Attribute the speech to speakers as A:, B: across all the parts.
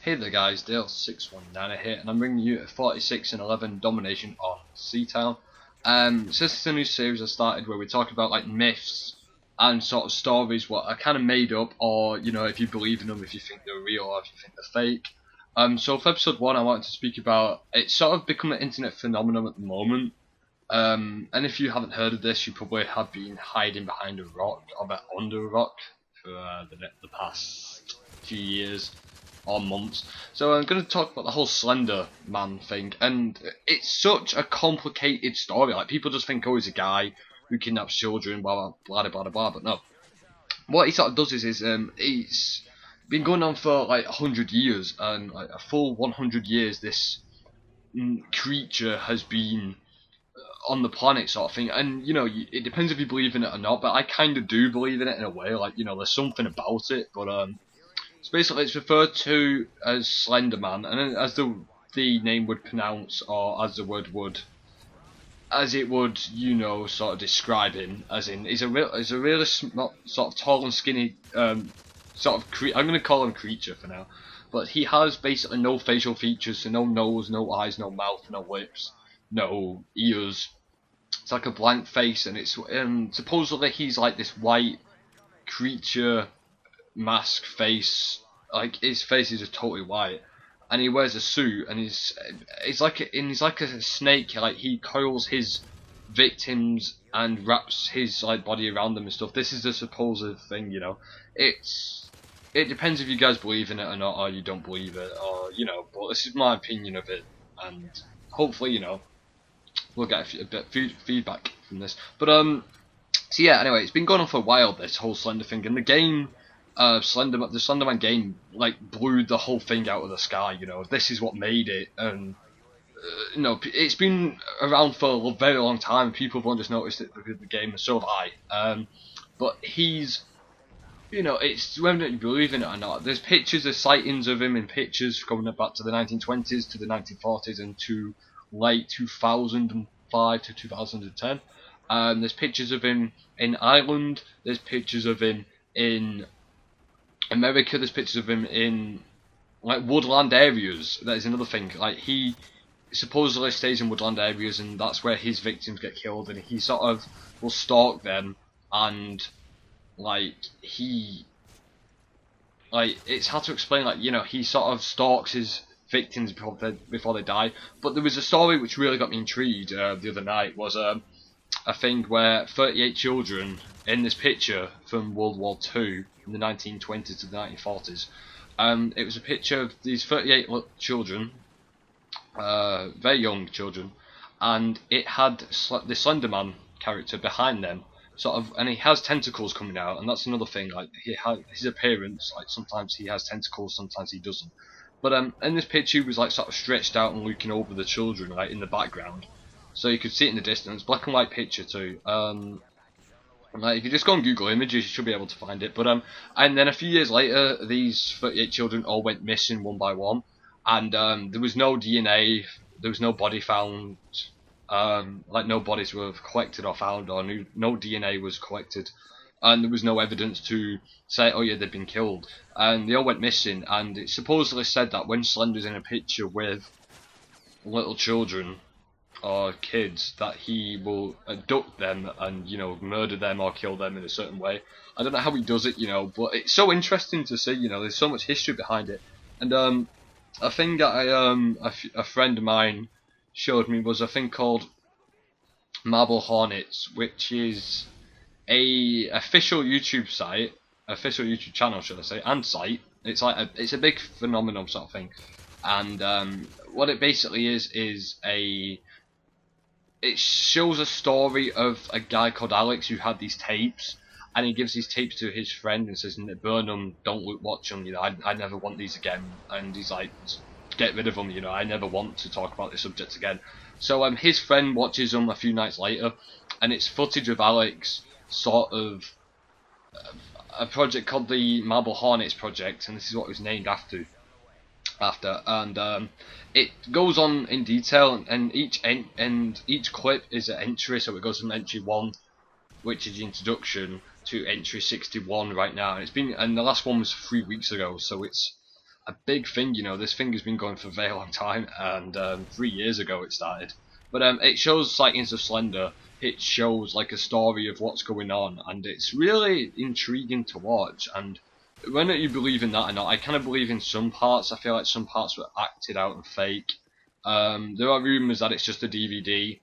A: Hey there guys, Dale619 here, and I'm bringing you a 46 and 11 domination on Seatown. So this is a new series I started where we talk about like myths and sort of stories what are kind of made up, or you know, if you believe in them, if you think they're real or if you think they're fake. So for episode 1 I wanted to speak about, it's sort of become an internet phenomenon at the moment. And if you haven't heard of this, you probably have been hiding behind a rock or under a rock for the past few years or months. So I'm going to talk about the whole Slenderman thing, and it's such a complicated story. Like, people just think, oh, he's a guy who kidnaps children, blah blah blah blah blah. But no, what he sort of does is it's been going on for like 100 years, and like a full 100 years this creature has been on the planet, sort of thing. And you know, it depends if you believe in it or not, but I kind of do believe in it in a way. Like, you know, there's something about it. But so basically it's referred to as Slenderman, and as the name would pronounce, or as the word would, as it would, you know, sort of describe him, as in he's a really sort of tall and skinny sort of I'm going to call him creature for now, but he has basically no facial features, so no nose, no eyes, no mouth, no lips, no ears. It's like a blank face, and it's supposedly he's like this white creature mask face. Like, his face is just totally white, and he wears a suit, and he's like a snake. Like, he coils his victims and wraps his like body around them and stuff. This is the supposed thing, you know. It depends if you guys believe in it or not, or you don't believe it, or you know. But this is my opinion of it, and hopefully, you know, we'll get a bit feedback from this. But so yeah, anyway, it's been going on for a while, this whole Slender thing, and the game, the Slenderman game, like, blew the whole thing out of the sky. You know, this is what made it, and you know, it's been around for a very long time. People have only just noticed it because of the game, and so have I. But he's, you know, it's whether you believe in it or not. There's pictures, there's sightings of him in pictures going back to the 1920s, to the 1940s, and to late 2005 to 2010. There's pictures of him in Ireland. There's pictures of him in America. There's pictures of him in like woodland areas. That is another thing. Like, he supposedly stays in woodland areas, and that's where his victims get killed. And he sort of will stalk them, and like it's hard to explain. Like, you know, he sort of stalks his victims before they die. But there was a story which really got me intrigued the other night. Was a thing where 38 children in this picture from World War II, from the 1920s to the 1940s. It was a picture of these 38 children, very young children, and it had the Slenderman character behind them, sort of, and he has tentacles coming out, and that's another thing. Like, his appearance, like, sometimes he has tentacles, sometimes he doesn't. But in this picture, he was like sort of stretched out and looking over the children, like, in the background, so you could see it in the distance. Black and white picture too. Like, if you just go on Google Images, you should be able to find it. But and then a few years later, these 38 children all went missing one by one, and there was no DNA, there was no body found. Like, no bodies were collected or found, or no DNA was collected, and there was no evidence to say, oh yeah, they'd been killed, and they all went missing. And it supposedly said that when Slender's in a picture with little children or kids, that he will abduct them and, you know, murder them or kill them in a certain way. I don't know how he does it, you know, but it's so interesting to see. You know, there's so much history behind it. And a thing that a friend of mine showed me was a thing called Marble Hornets, which is a official YouTube channel, should I say, and site. It's like it's a big phenomenon sort of thing. And what it basically is it shows a story of a guy called Alex who had these tapes, and he gives these tapes to his friend and says, burn them, don't watch them, you know, I never want these again. And he's like, get rid of them, you know, I never want to talk about this subject again. So his friend watches them a few nights later, and it's footage of Alex, sort of a project called the Marble Hornets project, and this is what it was named after. And it goes on in detail, and each clip is an entry. So it goes from entry 1, which is the introduction, to entry 61 right now, and the last one was 3 weeks ago. So it's a big thing. You know, this thing has been going for a very long time, and 3 years ago it started. But it shows sightings of Slender. It shows like a story of what's going on, and it's really intriguing to watch. And whether you believe in that or not, I kind of believe in some parts. I feel like some parts were acted out and fake. There are rumours that it's just a DVD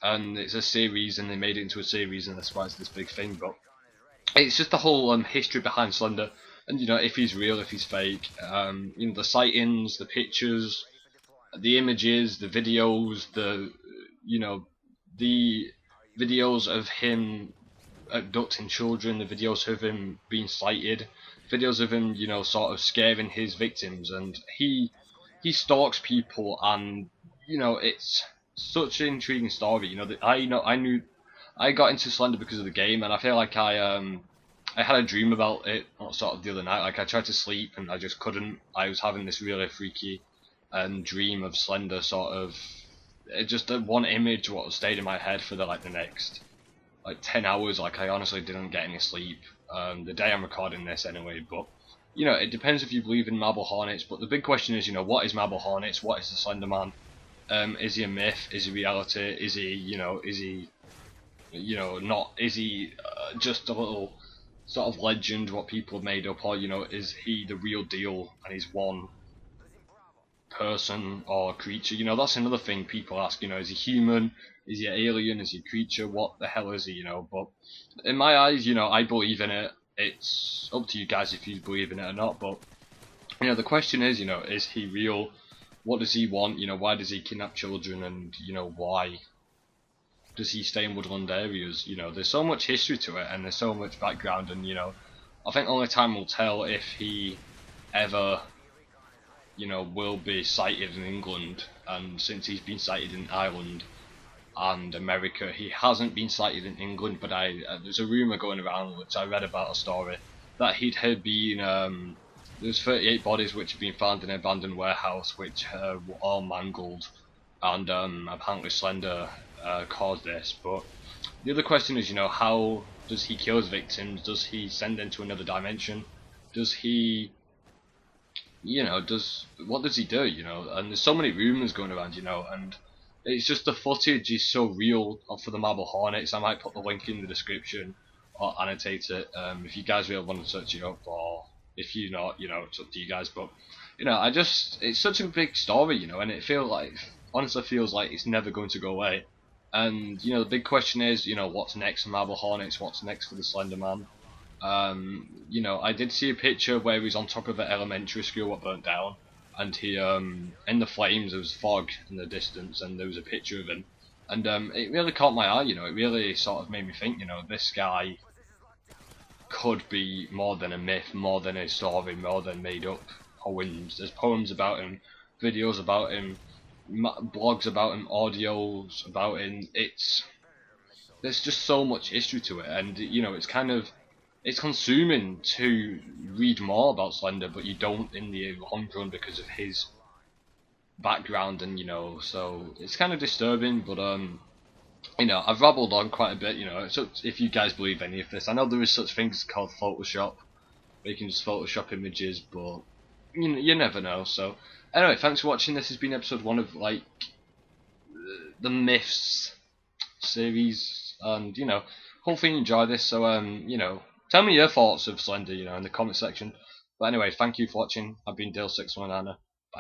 A: and it's a series, and they made it into a series, and that's why it's this big thing. But it's just the whole history behind Slender, and you know, if he's real, if he's fake. You know, the sightings, the pictures, the images, the videos, the videos of him abducting children, the videos of him being sighted, videos of him, you know, sort of scaring his victims, and he stalks people, and you know, it's such an intriguing story. You know, I got into Slender because of the game, and I feel like I had a dream about it sort of the other night. Like I tried to sleep and I just couldn't. I was having this really freaky dream of Slender, sort of. It just one image what stayed in my head for the next like 10 hours. Like I honestly didn't get any sleep. The day I'm recording this anyway, but you know, it depends if you believe in Marble Hornets. But the big question is, you know, what is Marble Hornets? What is the Slenderman? Is he a myth? Is he reality? Is he, not? Is he just a little sort of legend what people have made up, or you know, is he the real deal and he's one person or creature? You know, that's another thing people ask. You know, is he human? Is he an alien? Is he a creature? What the hell is he? You know, but in my eyes, you know, I believe in it. It's up to you guys if you believe in it or not. But you know, the question is, you know, is he real? What does he want? You know, why does he kidnap children? And you know, why does he stay in woodland areas? You know, there's so much history to it, and there's so much background, and you know, I think only time will tell if he ever, you know, will be sighted in England. And since he's been sighted in Ireland and America, he hasn't been sighted in England. But there's a rumor going around, which I read about a story, that he'd had been there's 38 bodies which have been found in an abandoned warehouse, which were all mangled, and apparently Slender caused this. But the other question is, you know, how does he kill his victims? Does he send them to another dimension? Does he, you know, what does he do? You know, and there's so many rumors going around, you know, and it's just the footage is so real for the Marble Hornets. I might put the link in the description or annotate it if you guys really want to search it up, or if you not, you know, it's up to you guys. But you know, it's such a big story, you know, and it honestly feels like it's never going to go away. And you know, the big question is, you know, what's next for Marble Hornets? What's next for the Slenderman? You know, I did see a picture where he was on top of an elementary school that burnt down, and he in the flames there was fog in the distance, and there was a picture of him, and it really caught my eye. You know, it really sort of made me think, you know, this guy could be more than a myth, more than a story, more than made up poems. There's poems about him, videos about him, blogs about him, audios about him. There's just so much history to it, and you know, it's consuming to read more about Slender, but you don't in the long run because of his background, and you know, so it's kind of disturbing. But you know, I've rabbled on quite a bit. You know, so if you guys believe any of this, I know there is such things called Photoshop, where you can just Photoshop images, but you never know. So anyway, thanks for watching. This has been episode 1 of like the myths series, and you know, hopefully you enjoy this. So you know, tell me your thoughts of Slender, you know, in the comment section. But anyway, thank you for watching. I've been Dale619.